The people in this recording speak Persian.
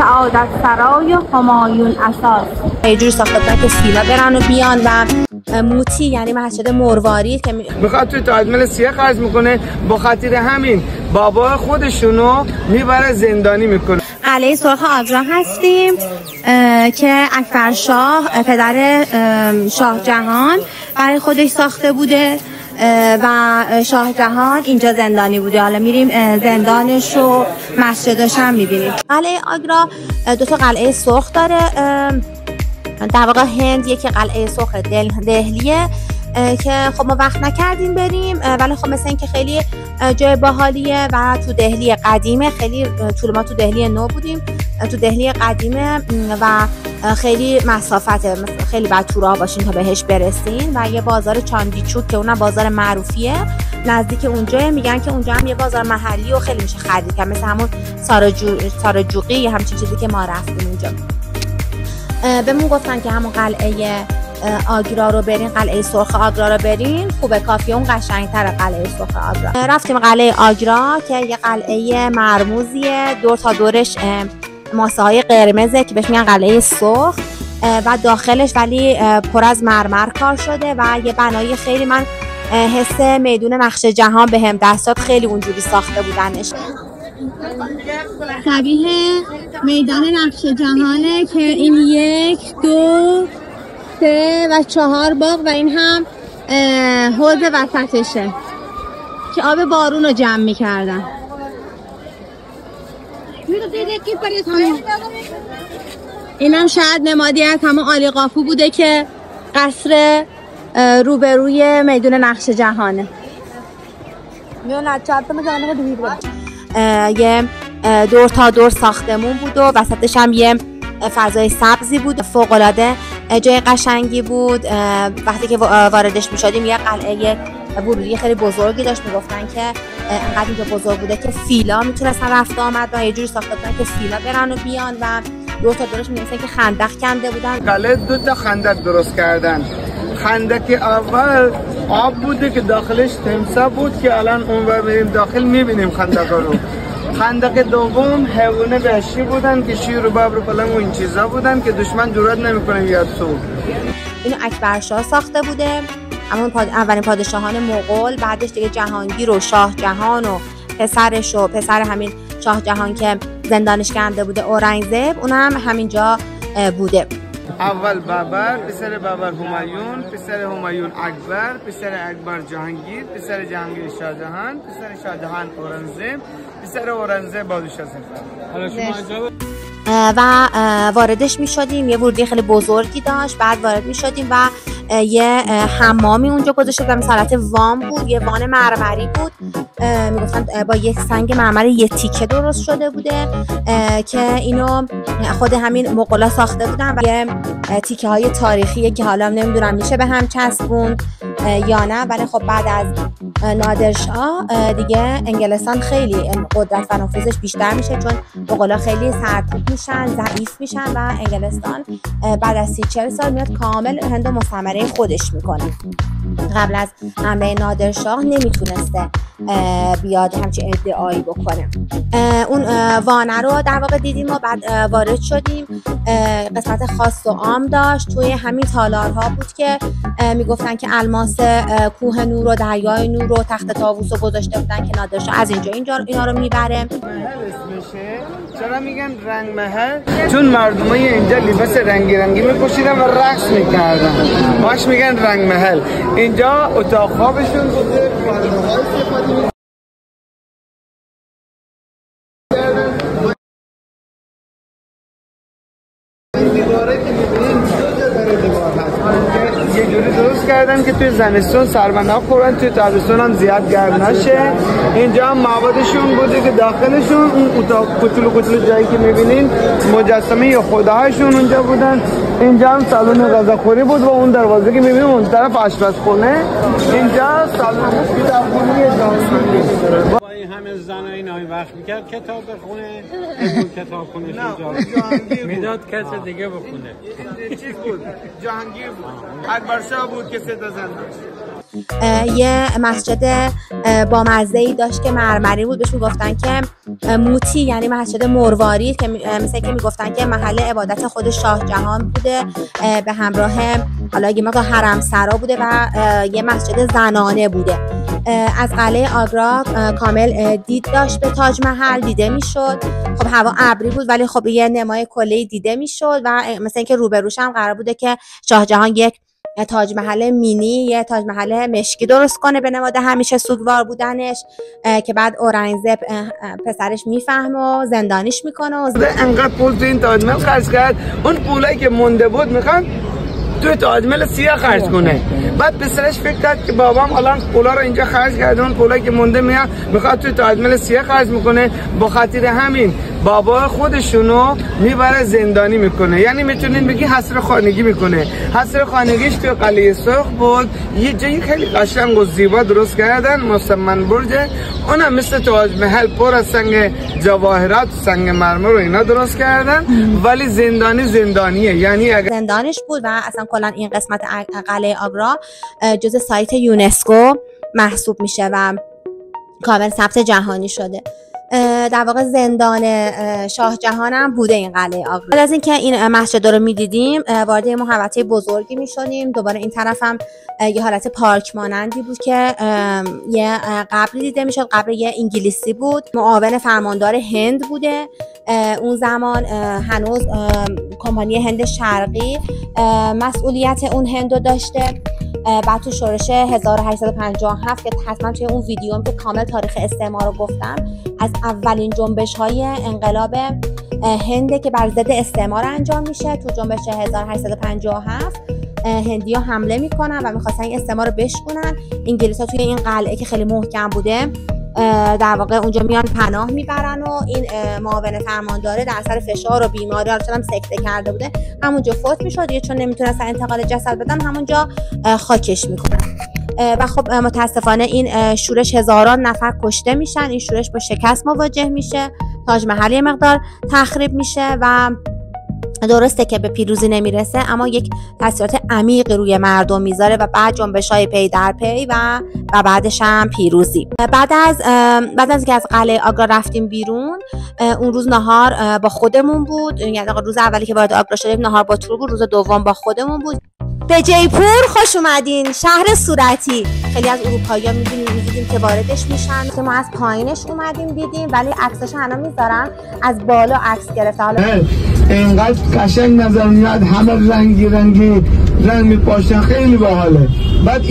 سعادت سرای همایون اساس. یه جوری ساخته بودن که فیلا برن و بیان و موتی یعنی مسجد مروارید که میخواد توی تاج سیاه خرج میکنه، با خاطر همین بابا خودشونو میبره زندانی میکنه. قلعه سرخ آگرا هستیم که اکبرشاه پدر شاه جهان برای خودش ساخته بوده و شاه جهان اینجا زندانی بوده. حالا میریم زندانش و مسجدش هم میبینیم. قلعه آگرا دو تا قلعه سرخ داره، در واقع هند یکی قلعه سرخ دهلیه که خب ما وقت نکردیم بریم، ولی خب مثل این که خیلی جای باحالیه و تو دهلی قدیمه. خیلی طول ما تو دهلی نو بودیم، تو دهلی قدیمه و خیلی مسافته، خیلی بعد تو راه باشین تا بهش برسین. و یه بازار چاندیچوک که اونم بازار معروفیه نزدیک اونجا، میگن که اونجا هم یه بازار محلی و خیلی میشه خرید کرد، مثل همون ساراجوقی یا همچین چیزی که ما رفتیم اونجا. بهمون گفتن که همون قلعه آگرا رو برین، قلعه سرخ آگرا رو برین، خوبه، کافیه، اون قشنگتره قلعه سرخ آگرا. رفتیم قلعه آگرا که یه قلعه مرموزیه، دور تا دورش ماسه های قرمزه که بهش میگن قلعه سرخ و داخلش ولی پر از مرمر کار شده و یه بنای خیلی، من حس میدون نقش جهان به هم دست داد، خیلی اونجوری ساخته بودنش. شبیه میدان نقش جهانه که این 1 2 3 و 4 باغ و این هم حوض وسطشه که آب بارون رو جمع میکردن. این هم شاید نمادی از همون عالی قاپو بوده که قصر روبروی میدون نقش جهانه. یه دور تا دور ساختمون بود و وسطش هم یه فضای سبزی بود، فوق‌العاده جای قشنگی بود. وقتی که واردش می‌شدیم یه قلعه ورودی خیلی بزرگی داشت، میگفتن که انقدر اینجا بزرگ بوده که فیلا میتونستن رفت آمد و یه جوری ساخته بودن که فیلا برن و بیان و دور تا دورش می‌نویسن که خندق کنده بودن. قلعه 2 تا خندق درست کردن. خندق اول آب بوده که داخلش تمساح بود که الان اونور بریم داخل می‌بینیم خندق رو. خندق دوم حیوانه وحشی بودن که شیر و ببر و پلنگ و این چیزا بودن که دشمن جرئت نمی‌کنه بیاد تو. اینو اکبرشاه ساخته بوده، اولین پادشاهان مغول. بعدش دیگه جهانگیر و شاه جهان و پسرش و پسر همین شاه جهان که زندانش کرده بوده اورنگزیب، اونم همینجا بوده. اول بابر، پسر بابر همایون، پسر همایون اکبر، پسر اکبر جهانگیر، پسر جهانگیر شاهجهان، پسر شاهجهان اورنگزیب، پسر اورنگزیب پادشاه شد. و واردش می شدیم، یه ورودی خیلی بزرگی داشت. بعد وارد می شدیم و یه حمامی اونجا گذاشته بودن، حالت وام بود، یه وان مرمری بود، میگفتن با یک سنگ مرمری یه تیکه درست شده بوده که اینو خود همین مغولا ساخته بودن و یه تیکه های تاریخیه که حالا نمیدونم میشه به هم چسبوند یا نه. ولی خب بعد از نادرشاه دیگه انگلستان خیلی قدرت و نفوذش بیشتر میشه، چون مغولا خیلی سرکوب میشن، ضعیف میشن و انگلستان بعد از 30-40 سال میاد کامل هند و مستعمره خودش میکنه. قبل از حمله نادرشاه نمیتونسته بیاد همچین ادعایی بکنه. اون وانه رو در واقع دیدیم و بعد وارد شدیم. قسمت خاص و عام داشت، توی همین تالارها بود که میگفتن که الماس کوه نور و دریای نور و تخت طاووس رو گذاشته بودن که نادرشاه از اینجا اینا رو میبره. چرا میگن رنگ محل؟ چون مردمای اینجا لباس رنگی میپوشیدن و رقص میکردن، باش میگن رنگ محل. اینجا اتاق خوابشون بوده، پارلمان‌های استفاده یه جوری درست کردن که توی زمستون سرما نخورن، توی تابستون هم زیاد گرم نشه. اینجا هم معبدشون بوده که داخلشون اون اتاق کوچولو جایی که میبینین مجسمه یا خداهاشون اونجا بودن. اینجا هم سالن غذاخوری بود و اون دروازه که میبینیم اون طرف آشپزخونه. اینجا سالن کتابخونه دانشگاهی. این همه زن اینا وقت میکرد کتاب بخونه کتاب خونش میداد کسی دیگه بخونه. چیز بود جهانگیر بود، اکبر شاه بود که 3 تا زن داشت. یه مسجد با مزه‌ای داشت که مرمری بود، بهش میگفتن که موتی، یعنی مسجد مروارید، که مثل که میگفتن که محل عبادت خود شاه جهان بوده، به همراه حالا یه مقدار حرم سرا بوده و یه مسجد زنانه بوده. از قلعه آگرا کامل دید داشت به تاج محل دیده میشد. خب هوا ابری بود ولی خب یه نمای کلی دیده میشد و مثل اینکه روبروش هم قرار بوده که شاه جهان یک تاج محل مینی، یه تاج محل مشکی درست کنه به نماد همیشه سوگوار بودنش، که بعد اورنگزیب پسرش میفهمه و زندانیش میکنه و انقدر پول تو این تاج محل خرج کرد، اون پولایی که مونده بود میخوان تو تاج محل سیاه خرج کنه. بعد پسرش فکر کرد که بابام الان پولا رو اینجا خرج کرده، اون پولایی که مونده میخواد تو تاج محل سیاه خرج میکنه، با خاطر همین بابا خودشونو میبره زندانی میکنه. یعنی میتونین بگی حصر خانگی میکنه. حصر خانگیش تو قلعه سرخ بود، یه جایی خیلی قشنگ و زیبا درست کردن، مسمن برج، اونم مثل تاج محل پر از سنگ جواهرات، سنگ مرمر و اینا درست کردن، ولی زندانیه. یعنی اگر زندانش بود و اصلا کلا این قسمت قلعه آگرا جزء سایت یونسکو محسوب میشه و کامل ثبت جهانی شده. در واقع زندان شاه جهان هم بوده این قلعه آگرا. بعد از اینکه این مسجد رو میدیدیم وارد یه محوطه بزرگی میشدیم. دوباره این طرف هم یه حالت پارک مانندی بود که یه قبری دیده میشد. قبر یه انگلیسی بود، معاون فرماندار هند بوده. اون زمان هنوز کمپانی هند شرقی مسئولیت اون هندو داشته. بعد تو شورش 1857 که حتما توی اون ویدیوم که کامل تاریخ استعمار رو گفتم، از اولین جنبش های انقلاب هنده که بر ضد استعمار انجام میشه. تو جنبش 1857 هندی ها حمله میکنن و میخواستن این استعمار رو بشکنن. انگلیس ها توی این قلعه که خیلی محکم بوده در واقع اونجا میان پناه میبرن و این معاون فرمانداره در اثر فشار و بیماری هم سکته کرده بوده، همونجا فوت میشد. یه چون نمیتونستن انتقال جسد بدن همونجا خاکش میکنن. و خب متاسفانه این شورش هزاران نفر کشته میشن. این شورش با شکست مواجه میشه، تاج محل یه مقدار تخریب میشه و درسته که به پیروزی نمیرسه اما یک تاثیرات عمیق روی مردم میذاره و بعد جنبش‌های پی در پی و بعدش هم پیروزی. بعد از اینکه از قلعه آگرا رفتیم بیرون، اون روز نهار با خودمون بود. یعنی روز اولی که وارد آگرا شدیم نهار با تور بود، روز دوم با خودمون بود. به جیپور خوش اومدین، شهر صورتی. خیلی از اروپایی‌ها می‌بینیم که واردش میشن. که ما از پایینش اومدیم دیدیم ولی عکسش الان میذارم از بالا عکس گرفته. حالا اینقدر قشنگ نظر میاد، همه رنگی رنگ میپاشن، خیلی باحاله. بعد